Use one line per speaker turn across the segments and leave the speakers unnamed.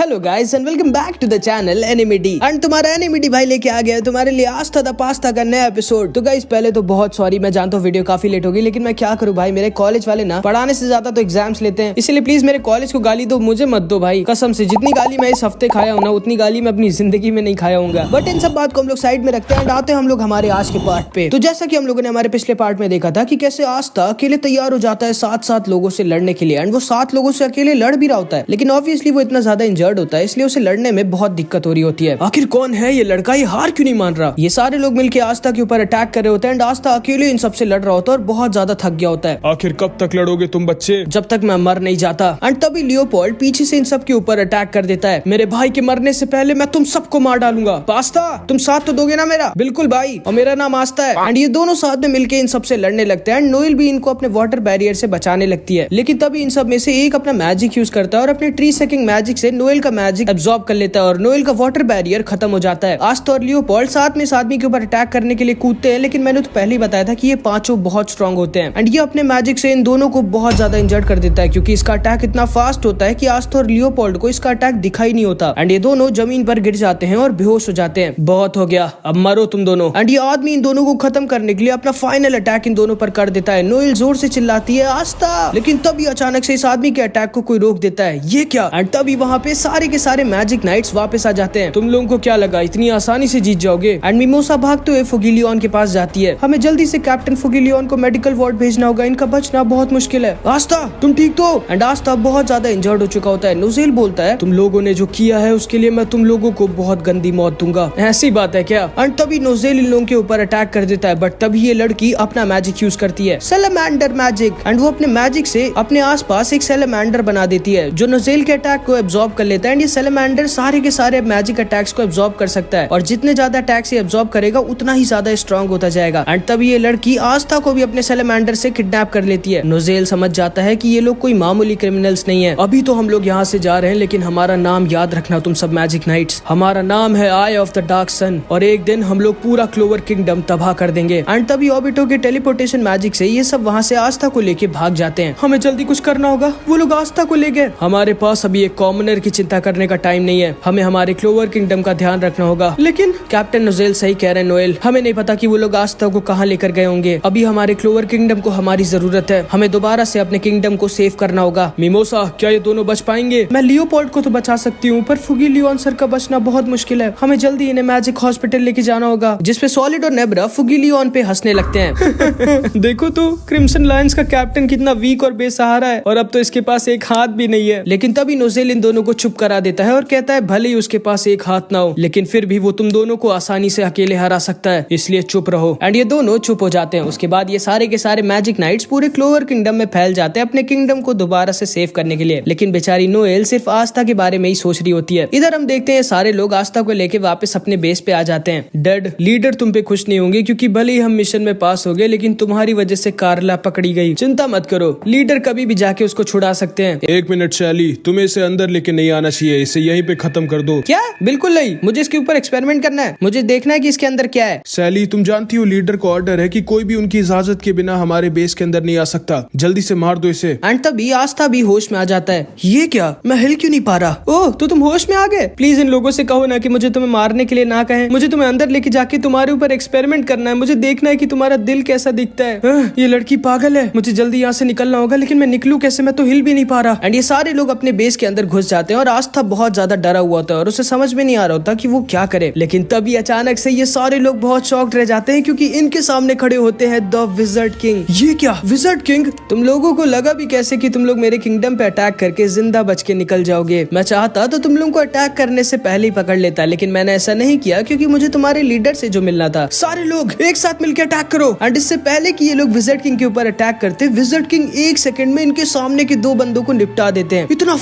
Hello guys and welcome back to the channel Enmity and तुम्हारा Enmity भाई लेके आ गया है तुम्हारे लिए आस्था द पास्ता का नया एपिसोड। तो गाइस पहले तो बहुत सॉरी, मैं जानता हूँ वीडियो काफी लेट होगी, लेकिन मैं क्या करूँ भाई, मेरे कॉलेज वाले ना पढ़ाने से ज्यादा तो एग्जाम्स लेते हैं, इसलिए प्लीज मेरे कॉलेज को गाली दो, मुझे मत दो भाई, कसम से। जितनी गाली मैं इस हफ्ते खाया हूँ ना उतनी गाली मैं अपनी जिंदगी में नहीं खाया हूँ। बट इन सब बात को हम लोग साइड में रखते हैं एंड आते हैं हम लोग हमारे आज के पार्ट पे। तो जैसा कि हम लोगों ने हमारे पिछले पार्ट में देखा था कि कैसे आस्था अकेले तैयार हो जाता है 7 लोगों से लड़ने के लिए एंड वो 7 लोगों से अकेले लड़ भी रहा होता है, लेकिन ऑब्वियसली वो इतना ज्यादा इंजर्ड होता है, इसलिए उसे लड़ने में बहुत दिक्कत हो रही होती है। आखिर कौन है ये लड़का, ये हार क्यों नहीं मान रहा। ये सारे लोग मिलकर आस्था के ऊपर अटैक कर रहे होते हैं एंड आस्था अकेले इन सबसे लड़ रहा होता है और बहुत ज्यादा थक गया होता है।
आखिर कब तक लड़ोगे तुम बच्चे,
जब तक मैं मर नहीं जाता। एंड तभी लियोपोल्ड पीछे से इन सब के ऊपर अटैक कर देता है। मेरे भाई के मरने से पहले मैं तुम सबको मार डालूंगा। पास्ता तुम साथ तो दोगे ना मेरा? बिल्कुल भाई, और मेरा नाम आस्था है। एंड ये दोनों साथ में मिलकर इन सबसे लड़ने लगते हैं एंड नोएल भी इनको अपने वाटर बैरियर से बचाने लगती है, लेकिन तभी इन सब में से एक अपना मैजिक यूज करता है और अपने ट्री सेकिंग मैजिक से नोएल का मैजिक एब्जॉर्ब कर लेता है और नोएल का वाटर बैरियर खत्म हो जाता है। आस्था और लियोपोल्ड साथ में इस आदमी के ऊपर अटैक करने के लिए कूदते हैं, लेकिन मैंने तो पहले ही बताया था कि ये पांचों बहुत स्ट्रांग होते हैं एंड ये अपने मैजिक से इन दोनों को बहुत ज्यादा इंजर्ड कर देता है, क्योंकि इसका अटैक इतना फास्ट होता है कि आस्था और लियोपोल्ड को इसका अटैक दिखाई नहीं होता एंड ये दोनों जमीन पर गिर जाते हैं और बेहोश हो जाते हैं। बहुत हो गया, अब मरो तुम दोनों। एंड ये आदमी इन दोनों को खत्म करने के लिए अपना फाइनल अटैक इन दोनों पर कर देता है। नोएल जोर से चिल्लाती है आस्था, लेकिन तभी अचानक से इस आदमी के अटैक को कोई रोक देता है। ये क्या? एंड तभी वहाँ पे सारे के सारे मैजिक नाइट्स वापस आ जाते हैं। तुम लोगों को क्या लगा इतनी आसानी से जीत जाओगे? एंड मिमोसा भागते हुए फुगिलियन के पास जाती है। हमें जल्दी से कैप्टन फुगिलियन को मेडिकल वार्ड भेजना होगा, इनका बचना बहुत मुश्किल है। आस्था तुम ठीक तो? एंड आस्था बहुत ज्यादा इंजर्ड हो चुका होता है। नोज़ेल बोलता है तुम लोगों ने जो किया है उसके लिए मैं तुम लोगों को बहुत गंदी मौत दूंगा। ऐसी बात है क्या? एंड तभी नोज़ेल इन लोगों के ऊपर अटैक कर देता है, बट तभी ये लड़की अपना मैजिक यूज करती है, सैलामेंडर मैजिक, एंड वो अपने मैजिक से अपने आसपास एक सैलामेंडर बना देती है जो नोज़ेल के अटैक को एब्जॉर्ब कर लेता है एंड ये सैलामेंडर सारे के सारे मैजिक अटैक्स को एब्जॉर्ब कर सकता है और जितने ज्यादा अटैक्स ये एब्जॉर्ब करेगा उतना ही ज्यादा स्ट्रांग होता जाएगा। एंड तभी ये लड़की आस्था को भी अपने सैलामेंडर से किडनैप कर लेती है। नोज़ेल समझ जाता है कि ये लोग कोई मामूली क्रिमिनल्स नहीं है। अभी तो हम लोग यहाँ से जा रहे हैं, लेकिन हमारा नाम याद रखना तुम सब मैजिक नाइट्स। हमारा नाम है आई ऑफ द डार्क सन और एक दिन हम लोग पूरा क्लोवर किंगडम तबाह कर देंगे। एंड तभी ऑबिटो के टेलीपोर्टेशन मैजिक से ये सब वहाँ से आस्था को लेके भाग जाते हैं। हमें जल्दी कुछ करना होगा, वो लोग आस्था को ले गए। हमारे पास अभी एक कॉमनर की चिंता करने का टाइम नहीं है, हमें हमारे क्लोवर किंगडम का ध्यान रखना होगा। लेकिन कैप्टन नोज़ेल सही कह रहे हैं नोएल, हमें नहीं पता कि वो लोग आस्था को कहाँ लेकर गए होंगे। अभी हमारे क्लोवर किंगडम को हमारी जरूरत है, हमें दोबारा से अपने किंगडम को सेव करना होगा। मिमोसा क्या ये दोनों बच पाएंगे? मैं लियोपोल्ड को तो बचा सकती हूँ, पर फुगिलियन सर का बचना बहुत मुश्किल है। हमें जल्दी इन्हें मैजिक हॉस्पिटल लेके जाना होगा, जिसपे सॉलिड और नेब्रा फुगिलियन पे हंसने लगते हैं। देखो तो क्रिम्सन लायंस का कैप्टन कितना वीक और बेसहारा है, और अब तो इसके पास एक हाथ भी नहीं है। लेकिन तभी नोज़ेल इन दोनों को चुप करा देता है और कहता है भले ही उसके पास एक हाथ ना हो, लेकिन फिर भी वो तुम दोनों को आसानी से अकेले हरा सकता है, इसलिए चुप रहो। एंड ये दोनों चुप हो जाते हैं। उसके बाद ये सारे के सारे मैजिक नाइट्स पूरे क्लोवर किंगडम में फैल जाते हैं अपने किंगडम को दोबारा से सेव करने के लिए, लेकिन बेचारी नोएल सिर्फ आस्था के बारे में ही सोच रही होती है। इधर हम देखते हैं सारे लोग आस्था को लेके वापस अपने बेस पे आ जाते हैं। डैड लीडर तुम पे खुश नहीं होंगे, क्योंकि भले ही हम मिशन में पास हो गए, लेकिन तुम्हारी वजह से कार्ला पकड़ी गई। चिंता मत करो, लीडर कभी भी जाके उसको छुड़ा सकते हैं।
1 मिनट शैली, तुम्हें इसे अंदर लेके नहीं आना चाहिए, इसे यहीं पे खत्म कर दो।
क्या? बिल्कुल नहीं, मुझे इसके ऊपर एक्सपेरिमेंट करना है, मुझे देखना है कि इसके अंदर क्या है।
शैली तुम जानती हो लीडर को ऑर्डर है कि कोई भी उनकी इजाजत के बिना हमारे बेस के अंदर नहीं आ सकता, जल्दी से मार दो इसे।
एंड तभी आस्था भी होश में आ जाता है। ये क्या, मैं हिल क्यों नहीं पा रहा? ओह तो तुम होश में आ गए। प्लीज इन लोगों से कहो ना कि मुझे तुम्हें मारने के लिए ना कहें, मुझे तुम्हें अंदर लेके जाके तुम्हारे ऊपर एक्सपेरिमेंट करना है, मुझे देखना है कि तुम्हारा दिल कैसा दिखता है। ये लड़की पागल है, मुझे जल्दी यहाँ से निकलना होगा, लेकिन मैं निकलूं कैसे, मैं तो हिल भी नहीं पा रहा। एंड ये सारे लोग अपने बेस के अंदर घुस जाते हैं और आस्था बहुत ज्यादा डरा हुआ होता है और उसे समझ में नहीं आ रहा होता कि वो क्या करे। लेकिन तभी अचानक से ये सारे लोग बहुत शॉक्ड रह जाते हैं, क्योंकि इनके सामने खड़े होते हैं द विज़र्ड किंग। ये क्या विज़र्ड किंग? तुम लोगों को लगा भी कैसे कि तुम लोग मेरे किंगडम पे अटैक करके जिंदा बच के निकल जाओगे? मैं चाहता तो तुम लोगों को अटैक करने से पहले ही पकड़ लेता, लेकिन मैंने ऐसा नहीं किया, क्योंकि मुझे तुम्हारे लीडर से जो मिलना था। सारे लोग एक साथ मिलकर अटैक करो। एंड इससे पहले कि ये लोग विज़र्ड किंग के ऊपर अटैक करते, विज़र्ड किंग 1 सेकंड में इनके सामने के 2 बंदों को निपटा देते हैं। इतना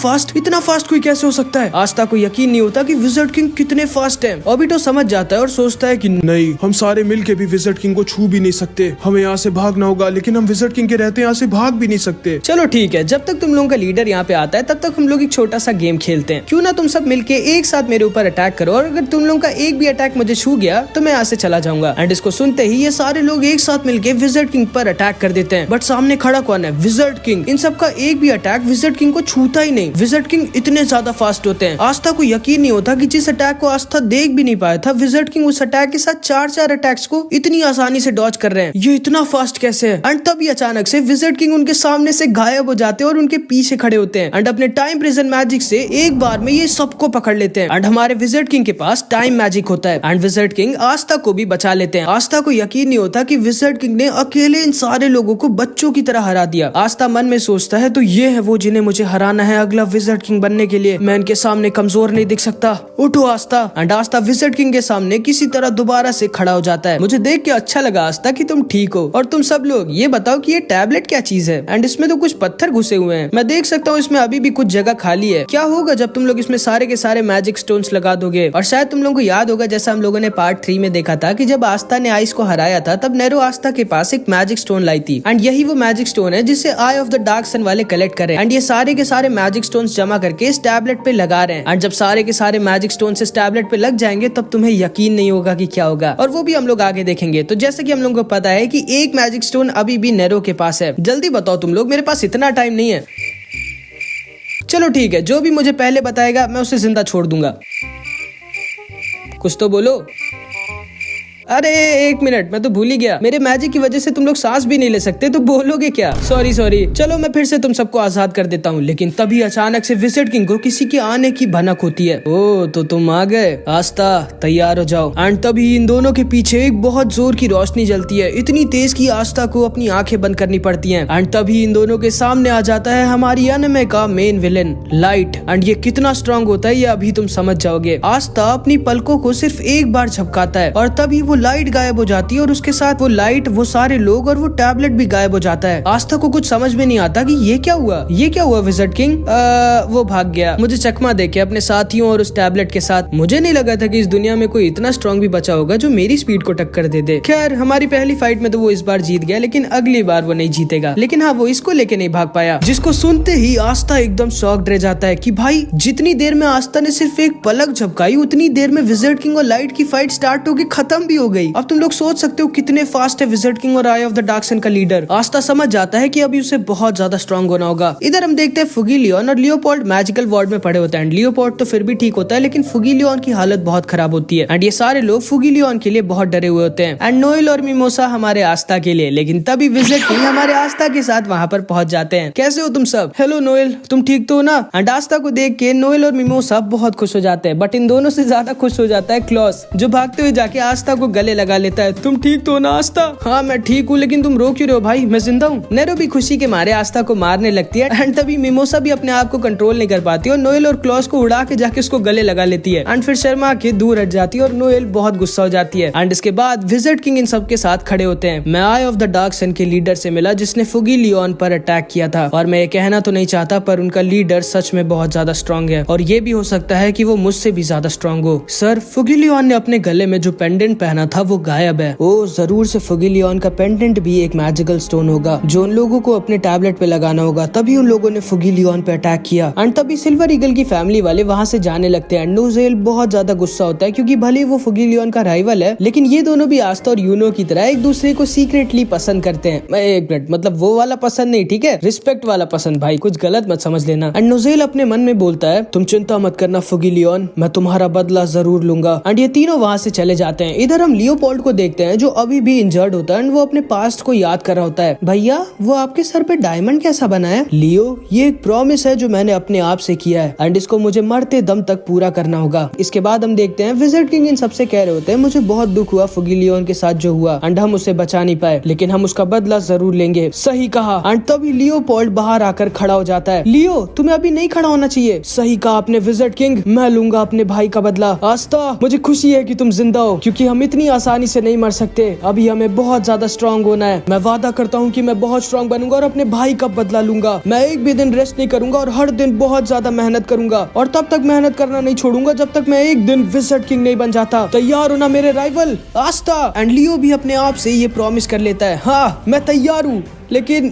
फास्ट कोई कैसे हो सकता है? आस्था को यकीन नहीं होता कि विज़र्ड किंग कितने फास्ट हैं। ऑबिटो समझ जाता है और सोचता है कि
नहीं, हम सारे मिलके भी विज़र्ड किंग को छू भी नहीं सकते, हमें यहाँ से भागना होगा, लेकिन हम विज़र्ड किंग के रहते यहाँ से भाग भी नहीं सकते।
चलो ठीक है, जब तक तुम लोगों का लीडर यहाँ पे आता है तब तक हम लोग एक छोटा सा गेम खेलते हैं। क्यों ना तुम सब मिलके एक साथ मेरे ऊपर अटैक करो, और अगर तुम लोगों का एक भी अटैक मुझे छू गया तो मैं यहाँ से चला जाऊंगा। एंड इसको सुनते ही ये सारे लोग एक साथ मिलके विज़र्ड किंग पर अटैक कर देते हैं, बट सामने खड़ा कौन है? Wizard king. इन सब का एक भी अटैक विज़र्ड किंग को छूता ही नहीं। विज़र्ड किंग इतने ज्यादा ज्यादा फास्ट होते हैं। आस्था को यकीन नहीं होता कि जिस अटैक को आस्था देख भी नहीं पाया था, विजर्ड किंग उस अटैक के साथ 4 अटैक्स को इतनी आसानी से डॉज कर रहे हैं। ये इतना फास्ट कैसे है? एंड तभी अचानक से विजर्ड किंग उनके सामने से गायब हो जाते हैं और उनके पीछे खड़े होते हैं एंड अपने टाइम प्रिजन मैजिक से एक बार में ये सबको पकड़ लेते हैं। एंड हमारे विजर्ड किंग के पास टाइम मैजिक होता है एंड विजर्ड किंग आस्था को भी बचा लेते हैं। आस्था को यकीन नहीं होता कि विजर्ड किंग ने अकेले इन सारे लोगों को बच्चों की तरह हरा दिया। आस्था मन में सोचता है तो ये है वो जिन्हें मुझे हराना है अगला विजर्ड किंग बनने के लिए। मैं इनके सामने कमजोर नहीं दिख सकता। उठो आस्था। एंड आस्था विजर्ड किंग के सामने किसी तरह दोबारा से खड़ा हो जाता है। मुझे देख के अच्छा लगा आस्था कि तुम ठीक हो। और तुम सब लोग ये बताओ कि ये टैबलेट क्या चीज है? एंड इसमें तो कुछ पत्थर घुसे हुए हैं। मैं देख सकता हूँ इसमें अभी भी कुछ जगह खाली है। क्या होगा जब तुम लोग इसमें सारे के सारे मैजिक स्टोन्स लगा दोगे? और शायद तुम लोगों को याद होगा जैसा हम लोगों ने पार्ट 3 में देखा था कि जब आस्था ने आइस को हराया था तब नेरो आस्था के पास एक मैजिक स्टोन लाई थी एंड यही वो मैजिक स्टोन है जिसे आई ऑफ द डार्क सन वाले कलेक्ट करे एंड ये सारे के सारे मैजिक स्टोन्स जमा करके इस टैबलेट पे लगा रहे हैं। एंड जब सारे के सारे मैजिक स्टोन्स इस टैबलेट पे लग जाएंगे तब तुम्हें यकीन नहीं होगा कि क्या होगा, और वो भी हम लोग आगे देखेंगे। तो जैसे कि हम लोगों को पता है कि एक मैजिक स्टोन अभी भी नेरो के पास है। जल्दी बताओ तुम लोग, मेरे पास इतना टाइम नहीं है। चलो ठीक है, जो भी मुझे पहले बताएगा मैं उसे जिंदा छोड़ दूंगा। कुछ तो बोलो। अरे एक मिनट, मैं तो भूल ही गया, मेरे मैजिक की वजह से तुम लोग सांस भी नहीं ले सकते, तो बोलोगे क्या? सॉरी। चलो मैं फिर से तुम सबको आजाद कर देता हूँ। लेकिन तभी अचानक से विजर्ड किंग को किसी के आने की भनक होती है। ओ तो तुम आ गए। आस्था तैयार हो जाओ। एंड तभी इन दोनों के पीछे एक बहुत जोर की रोशनी जलती है, इतनी तेज की आस्था को अपनी आंखें बंद करनी पड़ती है। एंड तभी इन दोनों के सामने आ जाता है हमारी एनिमे का मेन विलेन लाइट। एंड ये कितना स्ट्रॉन्ग होता है ये अभी तुम समझ जाओगे। आस्था अपनी पलकों को सिर्फ एक बार झपकाता है और तभी वो लाइट गायब हो जाती है और उसके साथ वो लाइट, वो सारे लोग और वो टैबलेट भी गायब हो जाता है। आस्था को कुछ समझ में नहीं आता कि ये क्या हुआ विजर्ड किंग? वो भाग गया मुझे चकमा देके अपने साथियों और उस टैबलेट के साथ। मुझे नहीं लगा था कि इस दुनिया में कोई इतना स्ट्रॉन्ग भी बचा होगा जो मेरी स्पीड को टक्कर दे दे। खैर हमारी पहली फाइट में तो वो इस बार जीत गया, लेकिन अगली बार वो नहीं जीतेगा। लेकिन हाँ, वो इसको लेके नहीं भाग पाया, जिसको सुनते ही आस्था एकदम शॉक्ड रह जाता है कि भाई जितनी देर में आस्था ने सिर्फ एक पलक झपकाई उतनी देर में विजर्ड किंग और लाइट की फाइट स्टार्ट होगी, खत्म भी हो गई। अब तुम लोग सोच सकते हो कितने फास्ट है विजर्ड किंग और आई ऑफ द डार्क सन का लीडर। आस्था समझ जाता है कि अभी उसे बहुत ज्यादा स्ट्रॉन्ग होना होगा। इधर हम देखते हैं फुगीलियन और लियोपोल्ड मैजिकल वार्ड में पड़े होते हैं। लियोपोल्ड तो फिर भी ठीक होता है, लेकिन फुगीलियन की हालत बहुत खराब होती है एंड ये सारे लोग फुगीलियन के लिए बहुत डरे हुए होते हैं एंड नोएल और मिमोसा हमारे आस्था के लिए। लेकिन तभी विजर्ड किंग हमारे आस्था के साथ वहाँ पर पहुंच जाते हैं। कैसे हो तुम सब? हेलो नोएल, तुम ठीक तो हो ना? एंड आस्था को देख के नोएल और मिमोसा बहुत खुश हो जाते हैं, बट इन दोनों से ज्यादा खुश हो जाता है क्लॉस, जो भागते हुए जाके आस्था को गले लगा लेता है। तुम ठीक तो हो ना आस्था? हाँ मैं ठीक हूँ, लेकिन तुम रो क्यों रहे हो भाई? मैं जिंदा हूँ। नेरो भी खुशी के मारे आस्था को मारने लगती है एंड तभी मिमोसा भी अपने आप को कंट्रोल नहीं कर पाती और नोएल और क्लॉस को उड़ा के जाके उसको गले लगा लेती है एंड फिर शर्मा के दूर हट जाती है और नोएल बहुत गुस्सा हो जाती है। एंड इसके बाद विजर्ड किंग इन सब के साथ खड़े होते हैं। मैं आई ऑफ द डार्क सन के लीडर से मिला जिसने फुगीलियन पर अटैक किया था, और मैं ये कहना तो नहीं चाहता पर उनका लीडर सच में बहुत ज्यादा स्ट्रॉन्ग है और ये भी हो सकता है कि वो मुझसे भी ज्यादा स्ट्रॉन्ग हो। सर, फुगीलियन ने अपने गले में जो पेंडेंट पहना था वो गायब है। ओ जरूर से फुगीलियन का पेंडेंट भी एक मैजिकल स्टोन होगा जो उन लोगों को अपने टैबलेट पे लगाना होगा, तभी उन लोगों ने फुगीलियन पे अटैक किया। एंड तभी सिल्वर ईगल की फैमिली वाले वहाँ से जाने लगते हैं। नोजेल बहुत ज्यादा गुस्सा होता है क्योंकि भले वो फुगीलियन का राइवल है, लेकिन ये दोनों भी आस्था और यूनो की तरह एक दूसरे को सीक्रेटली पसंद करते हैं। एक मिनट, मतलब वो वाला पसंद नहीं, ठीक है, रिस्पेक्ट वाला पसंद भाई, कुछ गलत मत समझ लेना। एंड नोजेल अपने मन में बोलता है तुम चिंता मत करना फुगीलियन, मैं तुम्हारा बदला जरूर लूंगा। एंड ये तीनों वहाँ से चले जाते हैं। इधर हम लियोपोल्ड को देखते हैं जो अभी भी इंजर्ड होता है एंड वो अपने पास्ट को याद कर रहा होता है। भैया वो आपके सर पे डायमंड कैसा बना है? लियो, ये एक प्रॉमिस है जो मैंने अपने आप से किया है एंड इसको मुझे मरते दम तक पूरा करना होगा। इसके बाद हम देखते हैं विजर्ड किंग इन सबसे कह रहे होते हैं मुझे बहुत दुख हुआ फुगीलियन के साथ जो हुआ एंड हम उसे बचा नहीं पाए, लेकिन हम उसका बदला जरूर लेंगे। सही कहा। एंड तभी लियोपोल्ड बाहर आकर खड़ा हो जाता है। लियो, तुम्हें अभी नहीं खड़ा होना चाहिए। सही कहा आपने विजर्ड किंग, मैं लूंगा अपने भाई का बदला। आस्था, मुझे खुशी है कि तुम जिंदा हो क्योंकि हम इतनी आसानी से नहीं मर सकते। अभी हमें बहुत ज्यादा स्ट्रॉन्ग होना है। मैं वादा करता हूँ कि मैं बहुत स्ट्रॉन्ग बनूंगा और अपने भाई का बदला लूंगा। मैं एक भी दिन रेस्ट नहीं करूंगा और हर दिन बहुत ज्यादा मेहनत करूंगा और तब तक मेहनत करना नहीं छोड़ूंगा जब तक मैं एक दिन विजर्ड किंग नहीं बन जाता। तैयार हो ना मेरे राइवल? आस्था। एंड लियो भी अपने आप से ये प्रॉमिस कर लेता है, हाँ मैं तैयार हूँ। लेकिन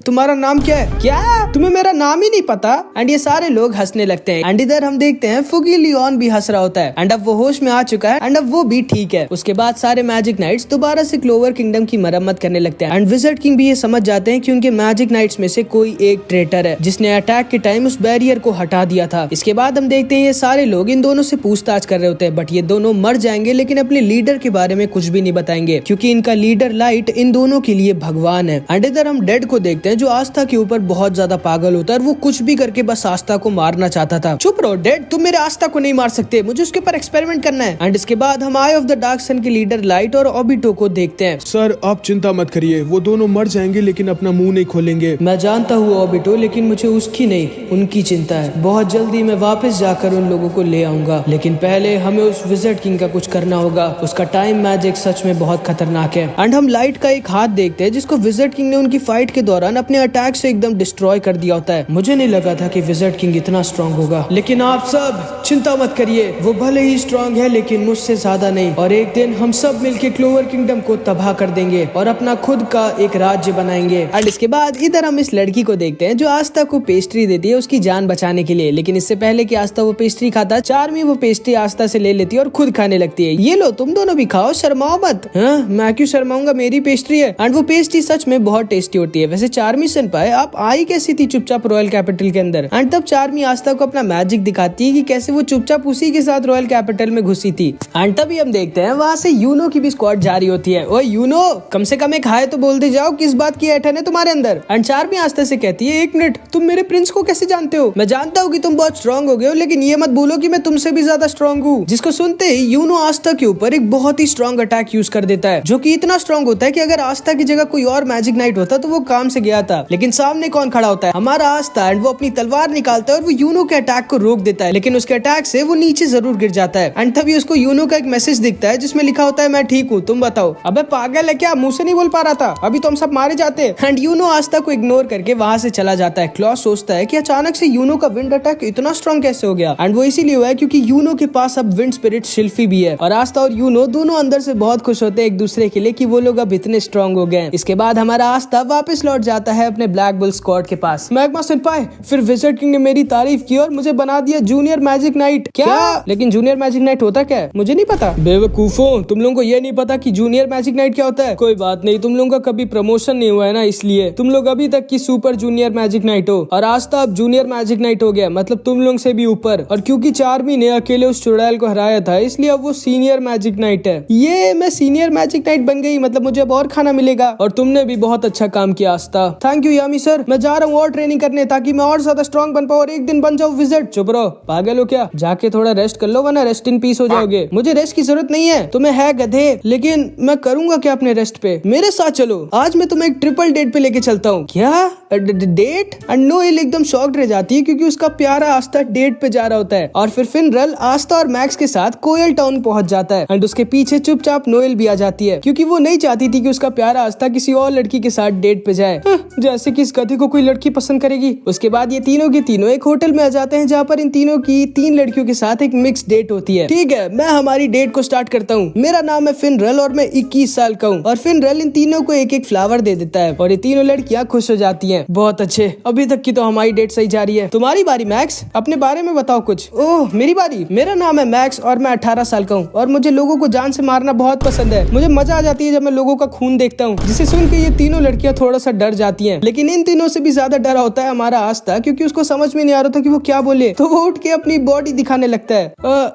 तुम्हारा नाम क्या है? क्या तुम्हें मेरा नाम ही नहीं पता? एंड ये सारे लोग हंसने लगते हैं। एंड इधर हम देखते हैं फुगी लियोन भी हंस रहा होता है। एंड अब वो होश में आ चुका है एंड अब वो भी ठीक है। उसके बाद सारे मैजिक नाइट्स दोबारा से क्लोवर किंगडम की मरम्मत करने लगते हैं। एंड विज़र्ड किंग भी ये समझ जाते हैं कि उनके मैजिक नाइट्स में से कोई एक ट्रेटर है जिसने अटैक के टाइम उस बैरियर को हटा दिया था। इसके बाद हम देखते हैं ये सारे लोग इन दोनों से पूछताछ कर रहे होते हैं, बट ये दोनों मर जाएंगे लेकिन अपने लीडर के बारे में कुछ भी नहीं बताएंगे क्योंकि इनका लीडर लाइट इन दोनों के लिए भगवान है। एंड इधर हम डेड को देखते हैं जो आस्था के ऊपर बहुत ज्यादा पागल होता है और वो कुछ भी करके बस आस्था को मारना चाहता था। चुप रहो डेड, तुम मेरे आस्था को नहीं मार सकते, मुझे उसके ऊपर एक्सपेरिमेंट करना है। एंड इसके बाद हम आई ऑफ द डार्क सन के लीडर लाइट और ओबिटो को देखते हैं।
सर आप चिंता मत करिए, वो दोनों मर जाएंगे लेकिन अपना मुंह नहीं खोलेंगे।
मैं जानता हूँ ओबिटो, लेकिन मुझे उसकी नहीं उनकी चिंता है। बहुत जल्दी मैं वापस जाकर उन लोगों को ले आऊंगा, लेकिन पहले हमें उस विज़र्ड किंग का कुछ करना होगा। उसका टाइम मैजिक सच में बहुत खतरनाक है। एंड हम लाइट का एक हाथ देखते हैं जिसको विज़र्ड किंग ने उनकी फाइट के दौरान अपने अटैक से एकदम डिस्ट्रॉय कर दिया होता है। मुझे नहीं लगा था कि विज़र्ड किंग इतना स्ट्रॉन्ग होगा, लेकिन आप सब चिंता मत करिए, वो भले ही स्ट्रॉन्ग है लेकिन मुझसे ज्यादा नहीं। और एक दिन हम सब मिलके क्लोवर किंगडम को तबाह कर देंगे और अपना खुद का एक राज्य बनाएंगे। एंड इसके बाद इधर हम इस लड़की को देखते हैं जो आस्था को पेस्ट्री देती है उसकी जान बचाने के लिए, लेकिन इससे पहले कि आस्था वो पेस्ट्री खाता, चार्मी वो पेस्ट्री आस्था से ले लेती है और खुद खाने लगती है। ये लो तुम दोनों भी खाओ, शर्माओ मत। हाँ मैं क्यों शर्माऊंगा, मेरी पेस्ट्री है। एंड वो पेस्ट्री सच में बहुत टेस्टी होती है। वैसे चार्मी सेनपाई आप आई कैसी थी चुपचाप रॉयल कैपिटल के अंदर? एंड तब चार्मी आस्था को अपना मैजिक दिखाती है कि कैसे वो चुपचाप उसी के साथ रॉयल कैपिटल में घुसी थी। एंड तभी हम देखते हैं वहाँ से यूनो की भी स्क्वाड जारी होती है। ओए यूनो, कम से कम एक हाय तो बोलते जाओ, किस बात की ऐठन है तुम्हारे अंदर? एंड चार्मी आस्था से कहती है एक मिनट, तुम मेरे प्रिंस को कैसे जानते हो? मैं जानता हूँ कि तुम बहुत स्ट्रॉन्ग हो गए हो, लेकिन ये मत बोलो कि मैं तुमसे भी ज्यादा स्ट्रॉन्ग हूँ। जिसको सुनते ही यूनो आस्था के ऊपर एक बहुत ही स्ट्रॉन्ग अटैक यूज कर देता है, जो कि इतना स्ट्रॉन्ग होता है कि अगर आस्था की जगह कोई और मैजिक नाइट होता तो वो काम से गया था। लेकिन सामने कौन खड़ा होता है? हमारा आस्था। एंड वो अपनी तलवार निकालता है और वो यूनो के अटैक को रोक देता है, लेकिन उसके अटैक से वो नीचे जरूर गिर जाता है। एंड तभी उसको यूनो का एक मैसेज दिखता है जिसमें लिखा होता है मैं ठीक हूँ, तुम बताओ। अबे पागल है क्या, मुंह से नहीं बोल पा रहा था? अभी तो हम सब मारे जाते। एंड यूनो आस्था को इग्नोर करके वहां से चला जाता है। क्लॉस सोचता है कि अचानक से यूनो का विंड अटैक इतना स्ट्रॉन्ग कैसे हो गया? एंड वो इसीलिए हुआ है क्योंकि यूनो के पास अब विंड स्पिरिट शिल्फी भी है। और आस्था और यूनो दोनों अंदर से बहुत खुश होते हैं एक दूसरे के लिए कि वो लोग अब इतने स्ट्रॉन्ग हो गए। इसके बाद हमारा आस्था वापस लौट जाता है अपने ब्लैक बुल स्क्वाड के पास। मैग्मा सेनपाई, फिर विज़र्ड किंग ने मेरी तारीफ की और मुझे बना दिया जूनियर मैजिक नाइट। क्या? लेकिन जूनियर मैजिक नाइट होता क्या है? मुझे नहीं पता। बेवकूफों, तुम लोगों को ये नहीं पता कि जूनियर मैजिक नाइट क्या होता है? कोई बात नहीं, तुम लोगों का कभी प्रमोशन नहीं हुआ है ना, इसलिए तुम लोग अभी तक की सुपर जूनियर मैजिक नाइट हो। और आस्था अब जूनियर मैजिक नाइट हो गया, मतलब तुम लोग से भी ऊपर। और क्योंकि चार्मी ने अकेले उस चुड़ैल को हराया था, इसलिए अब वो सीनियर मैजिक नाइट है। ये मैं सीनियर मैजिक नाइट बन गई, मतलब मुझे अब और खाना मिलेगा। और तुमने भी बहुत अच्छा काम किया Aastha. Thank you Yami sir. मैं जा रहा हूँ और ट्रेनिंग करने ताकि मैं और ज्यादा स्ट्रॉन्ग बन पाऊँ और एक दिन बन जाऊँ विज़र्ड। चुप रहो, पागल हो क्या? जाके थोड़ा रेस्ट कर लो वरना रेस्ट इन पीस हो जाओगे। मुझे रेस्ट की जरूरत नहीं है, तुम्हें है गधे। लेकिन मैं करूंगा क्या अपने रेस्ट पे? मेरे साथ चलो, आज मैं तुम्हें एक ट्रिपल डेट पे लेके चलता हूँ। क्या डेट? एंड नोएल एकदम शॉक्ड रह जाती है क्योंकि उसका प्यारा आस्था डेट पे जा रहा होता है। और फिर फिनरल आस्था और मैक्स के साथ कोयल टाउन पहुंच जाता है। एंड उसके पीछे चुपचाप नोएल भी आ जाती है क्योंकि वो नहीं चाहती थी कि उसका प्यारा आस्था किसी और लड़की के साथ डेट पे जाए, जैसे कि इस गधे को कोई लड़की पसंद करेगी। उसके बाद ये तीनों के तीनों एक होटल में आ जाते हैं जहाँ पर इन तीनों की 3 लड़कियों के साथ एक मिक्स डेट होती है। ठीक है, मैं हमारी डेट को स्टार्ट करता हूँ। मेरा नाम है फिनरल और मैं 21 साल का हूँ। और फिनरल इन तीनों को एक एक फ्लावर दे देता है और ये तीनों लड़कियाँ खुश हो जाती हैं। बहुत अच्छे, अभी तक की तो हमारी डेट सही जा रही है। तुम्हारी बारी मैक्स, अपने बारे में बताओ कुछ। ओह मेरी बारी। मेरा नाम है मैक्स और मैं 18 साल का हूँ और मुझे लोगों को जान से मारना बहुत पसंद है। मुझे मजा आ जाती है जब मैं लोगों का खून देखता हूँ, जिसे सुन के ये तीनों लड़कियां थोड़ा सा डर जाती हैं। लेकिन इन तीनों से भी ज्यादा डरा होता है हमारा आस्था, क्योंकि उसको समझ में नहीं आ रहा था कि वो क्या बोले, तो वो उठ के अपनी बॉडी दिखाने लगता है।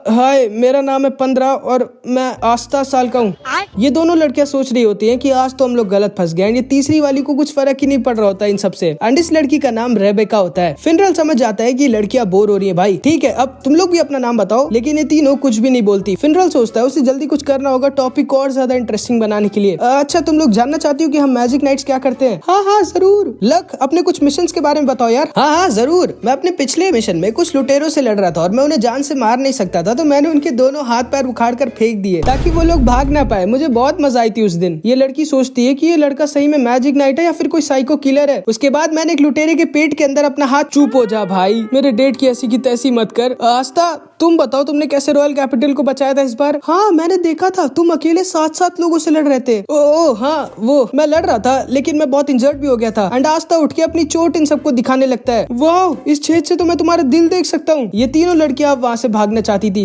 हाय, मेरा नाम है 15 और मैं आस्था साल का हूँ। ये दोनों लड़कियां सोच रही होती हैं कि आज तो हम लोग गलत फंस गए। ये तीसरी वाली को कुछ फर्क ही नहीं पड़ रहा होता इन सबसे। एंड इस लड़की का नाम रेबेका होता है। फिनरल समझ जाता है कि लड़कियां बोर हो रही है। भाई ठीक है, अब तुम लोग भी अपना नाम बताओ। लेकिन ये तीनों कुछ भी नहीं बोलती। फिनरल सोचता है उसे जल्दी कुछ करना होगा टॉपिक को और ज्यादा इंटरेस्टिंग बनाने के लिए। अच्छा, तुम लोग जानना चाहती हो कि हम मैजिक नाइट्स क्या करते हैं? हाँ हाँ जरूर। लक, अपने कुछ मिशन के बारे में बताओ यार। हाँ हाँ जरूर। मैं अपने पिछले मिशन में कुछ लुटेरों से लड़ रहा था और मैं उन्हें जान से मार नहीं सकता था, तो मैंने उनके दोनों हाथ पैर उखाड़ कर फेंक दिए ताकि वो लोग भाग ना पाए। मुझे बहुत मजा आई थी उस दिन। ये लड़की सोचती है कि ये लड़का सही में मैजिक नाइट है या फिर कोई साइको किलर है। उसके बाद मैंने एक लुटेरे के पेट के अंदर अपना हाथ। चुप हो जा भाई, मेरे डेट की ऐसी की तैसी मत कर। आस्था, तुम बताओ तुमने कैसे रॉयल कैपिटल को बचाया था इस बार? हाँ मैंने देखा था, तुम अकेले 7 लोगों से लड़ रहे थे। ओ हाँ, वो मैं लड़ रहा था लेकिन मैं बहुत इंजर्ड भी हो गया था। एंड आस्था उठ के अपनी चोट इन सबको दिखाने लगता है। वाह, इस छेद से तो मैं तुम्हारा दिल देख सकता हूँ। ये तीनों लड़कियां वहाँ से भागना चाहती थी।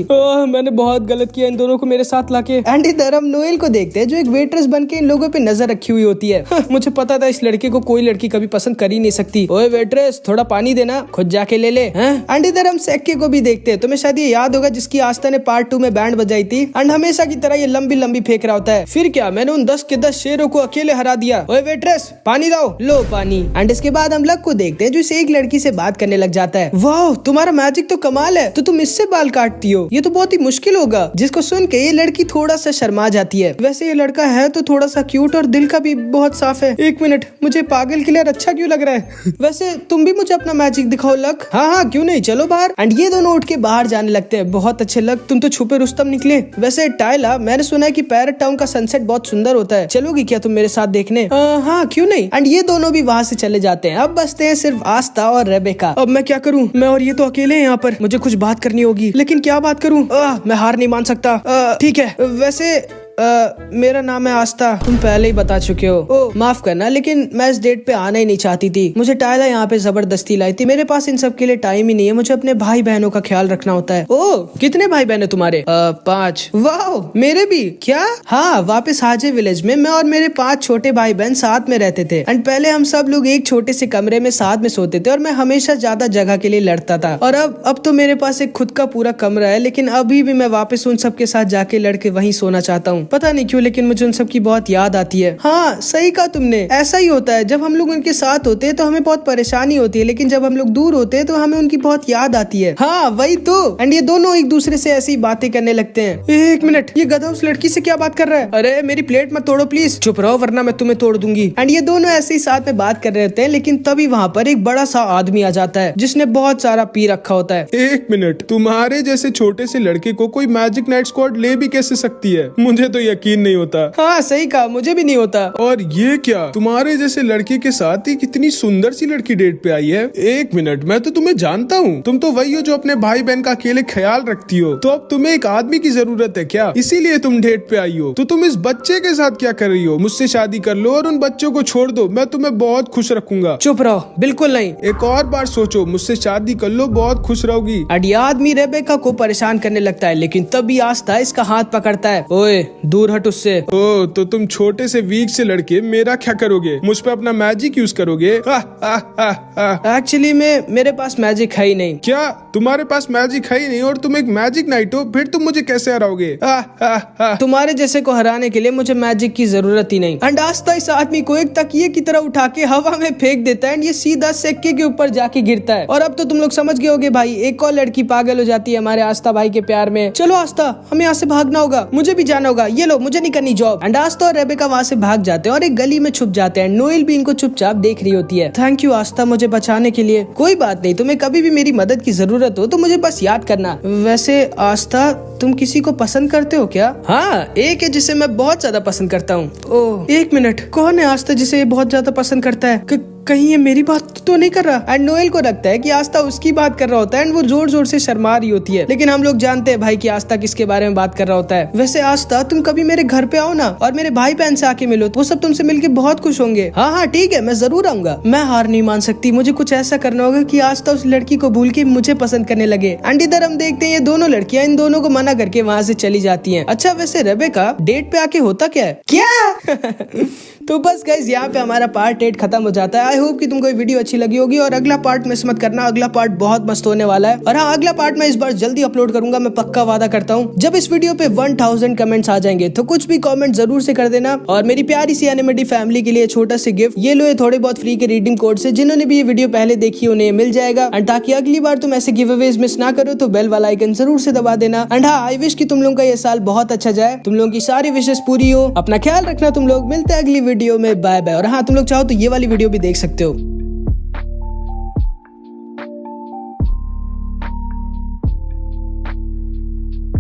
मैंने बहुत गलत किया इन दोनों को मेरे साथ लाके। एंड इधर हम नोएल को देखते हैं जो एक वेट्रेस बन के इन लोगों पे नजर रखी हुई होती है। मुझे पता था इस लड़के को कोई लड़की कभी पसंद कर ही नहीं सकती। ओए वेट्रेस, थोड़ा पानी देना, खुद जाके ले ले। एंड इधर हम सेक्के को भी देखते हैं। तुम्हें शायद ये याद होगा जिसकी आस्था ने पार्ट 2 में बैंड बजाई थी। एंड हमेशा की तरह ये लंबी लंबी फेंक रहा होता है। फिर क्या, मैंने उन 10 के 10 शेरों को अकेले हरा दिया। ओए वेट्रेस, पानी दो। लो पानी। एंड इसके बाद हम लक को देखते हैं जो इसे एक लड़की से बात करने लग जाता है। वाह, तुम्हारा मैजिक तो कमाल है, तो तुम इससे बाल काटती हो, ये तो बहुत ही मुश्किल होगा। जिसको सुन के ये लड़की थोड़ा सा शर्मा जाती है। वैसे ये लड़का है तो थोड़ा सा क्यूट और दिल का भी बहुत साफ है। एक मिनट, मुझे पागल क्लियर अच्छा क्यों लग रहा है? वैसे तुम भी मुझे अपना मैजिक दिखाओ लक। हाँ, क्यों नहीं, चलो बाहर। एंड ये दोनों उठ के बाहर जाने लगते हैं। बहुत अच्छे लक, तुम तो छुपे रुस्तम निकले। वैसे टाइला, मैंने सुना है कि पैरेट टाउन का सनसेट बहुत सुंदर होता है, चलोगी क्या तुम मेरे साथ देखने? हाँ, क्यों नहीं। एंड ये दोनों भी वहाँ से चले जाते हैं। अब बचते हैं सिर्फ आस्था और रेबेका। अब मैं क्या करूँ, मैं और ये तो अकेले हैं यहाँ पर। मुझे कुछ बात करनी होगी, लेकिन क्या बात करूँ? मैं हार नहीं मान सकता। ठीक है, वैसे मेरा नाम है आस्था, तुम पहले ही बता चुके हो। ओ माफ करना, लेकिन मैं इस डेट पे आना ही नहीं चाहती थी। मुझे टाइला यहाँ पे जबरदस्ती लाई थी। मेरे पास इन सब के लिए टाइम ही नहीं है। मुझे अपने भाई बहनों का ख्याल रखना होता है। ओ, कितने भाई बहन है तुम्हारे? 5। वाह, मेरे भी। क्या? हाँ, वापस हाजे विलेज में मैं और मेरे 5 छोटे भाई बहन साथ में रहते थे। एंड पहले हम सब लोग एक छोटे से कमरे में साथ में सोते थे और मैं हमेशा ज्यादा जगह के लिए लड़ता था। और अब तो मेरे पास एक खुद का पूरा कमरा है, लेकिन अभी भी मैं वापस उन सब के साथ जाके लड़के वहीं सोना चाहता हूँ। पता नहीं क्यों, लेकिन मुझे उन सब की बहुत याद आती है। हाँ, सही कहा तुमने, ऐसा ही होता है। जब हम लोग उनके साथ होते हैं तो हमें बहुत परेशानी होती है, लेकिन जब हम लोग दूर होते हैं तो हमें उनकी बहुत याद आती है। हाँ, वही तो। एंड ये दोनों एक दूसरे से ऐसी बातें करने लगते हैं। एक मिनट, ये गधा उस लड़की से क्या बात कर रहा है? अरे मेरी प्लेट मत तोड़ो प्लीज। चुप रहो वरना मैं तुम्हें तोड़ दूंगी। एंड ये दोनों ऐसे ही साथ में बात कर रहे होते हैं, लेकिन तभी वहाँ पर एक बड़ा सा आदमी आ जाता है जिसने बहुत सारा पी रखा होता है।
एक मिनट, तुम्हारे जैसे छोटे से लड़के को कोई मैजिक नाइट स्क्वाड ले भी कैसे सकती है? मुझे तो यकीन नहीं होता।
हाँ, सही कहा, मुझे भी नहीं होता।
और ये क्या, तुम्हारे जैसे लड़के के साथ ही कितनी सुंदर सी लड़की डेट पे आई है? एक मिनट, मैं तो तुम्हें जानता हूँ। तुम तो वही हो जो अपने भाई बहन का अकेले ख्याल रखती हो। तो अब तुम्हें एक आदमी की जरूरत है क्या? इसीलिए तुम डेट पे आई हो? तो तुम इस बच्चे के साथ क्या कर रही हो? मुझसे शादी कर लो और उन बच्चों को छोड़ दो, मैं तुम्हें बहुत खुश रखूंगा।
चुप रहो, बिल्कुल नहीं।
एक और बार सोचो, मुझसे शादी कर लो, बहुत खुश रहोगी।
एंड ये आदमी रेबेका को परेशान करने लगता है, लेकिन तभी आस्था इसका हाथ पकड़ता है। ओए दूर हट उससे।
ओ, तो तुम छोटे से वीक से लड़के मेरा क्या करोगे? मुझ पे अपना मैजिक यूज करोगे?
एक्चुअली में मेरे पास मैजिक है ही नहीं।
क्या तुम्हारे पास मैजिक है ही नहीं और तुम एक मैजिक नाइट हो? फिर तुम मुझे कैसे हराओगे?
तुम्हारे जैसे को हराने के लिए मुझे मैजिक की जरूरत ही नहीं। एंड आस्था इस आदमी को एक तकिए की तरह उठा के हवा में फेंक देता है। एंड ये सीधा सेक्के के ऊपर जाके गिरता है। और अब तो तुम लोग समझ गए होगे भाई, एक और लड़की पागल हो जाती है हमारे आस्था भाई के प्यार में। चलो आस्था, हमें यहाँ से भागना होगा, मुझे भी जाना होगा। ये लो, मुझे नहीं करनी जॉब। एंड आस्था और रेबेका वहाँ से भाग जाते हैं और एक गली में छुप जाते हैं। नोएल भी इनको चुपचाप देख रही होती है। थैंक यू आस्था मुझे बचाने के लिए। कोई बात नहीं, तुम्हें कभी भी मेरी मदद की जरूरत हो तो मुझे बस याद करना। वैसे आस्था, तुम किसी को पसंद करते हो क्या? हाँ, एक है जिसे मैं बहुत ज्यादा पसंद करता हूँ। ओह, एक मिनट, कौन है आस्था जिसे ये बहुत ज्यादा पसंद करता है? कहीं ये मेरी बात तो नहीं कर रहा? एंड नोएल को लगता है कि आस्था उसकी बात कर रहा होता है एंड वो जोर जोर से शर्मा रही होती है, लेकिन हम लोग जानते हैं भाई कि आस्था किसके बारे में बात कर रहा होता है। वैसे आस्था, तुम कभी मेरे घर पे आओ ना और मेरे भाई बहन से आके मिलो, वो सब तुमसे मिलके बहुत खुश होंगे। हाँ हाँ ठीक है, मैं जरूर आऊंगा। मैं हार नहीं मान सकती, मुझे कुछ ऐसा करना होगा कि आस्था उस लड़की को भूल के मुझे पसंद करने लगे। एंड इधर हम देखते हैं ये दोनों लड़कियां इन दोनों को मना करके वहाँ से चली जाती है। अच्छा वैसे रेबेका, डेट पे आके होता क्या है? क्या? तो बस गाइस, यहाँ पे हमारा पार्ट 8 खत्म हो जाता है। आई होप कि तुमको ये वीडियो अच्छी लगी होगी और अगला पार्ट मिस मत करना, अगला पार्ट बहुत मस्त होने वाला है। और हाँ, अगला पार्ट मैं इस बार जल्दी अपलोड करूंगा, मैं पक्का वादा करता हूँ। जब इस वीडियो पे 1000 कमेंट्स आ जाएंगे तो कुछ भी कमेंट जरूर से कर देना। और मेरी प्यारी सी एनिमेटेड फैमिली के लिए छोटा सा गिफ्ट, ये लो, ये थोड़े बहुत फ्री के रिडीम कोड से जिन्होंने भी ये वीडियो पहले देखी उन्हें मिल जाएगा। एंड ताकि अगली बार तुम ऐसे गिव अवेज मिस ना करो तो बेल वाला आइकन जरूर से दबा देना। एंड हाँ, आई विश कि तुम लोगों का ये साल बहुत अच्छा जाए, तुम लोगों की सारी विशेष पूरी हो। अपना ख्याल रखना तुम लोग, मिलते हैं अगली वीडियो में, बाय बाय। और हाँ, तुम लोग चाहो तो ये वाली वीडियो भी देख सकते हो।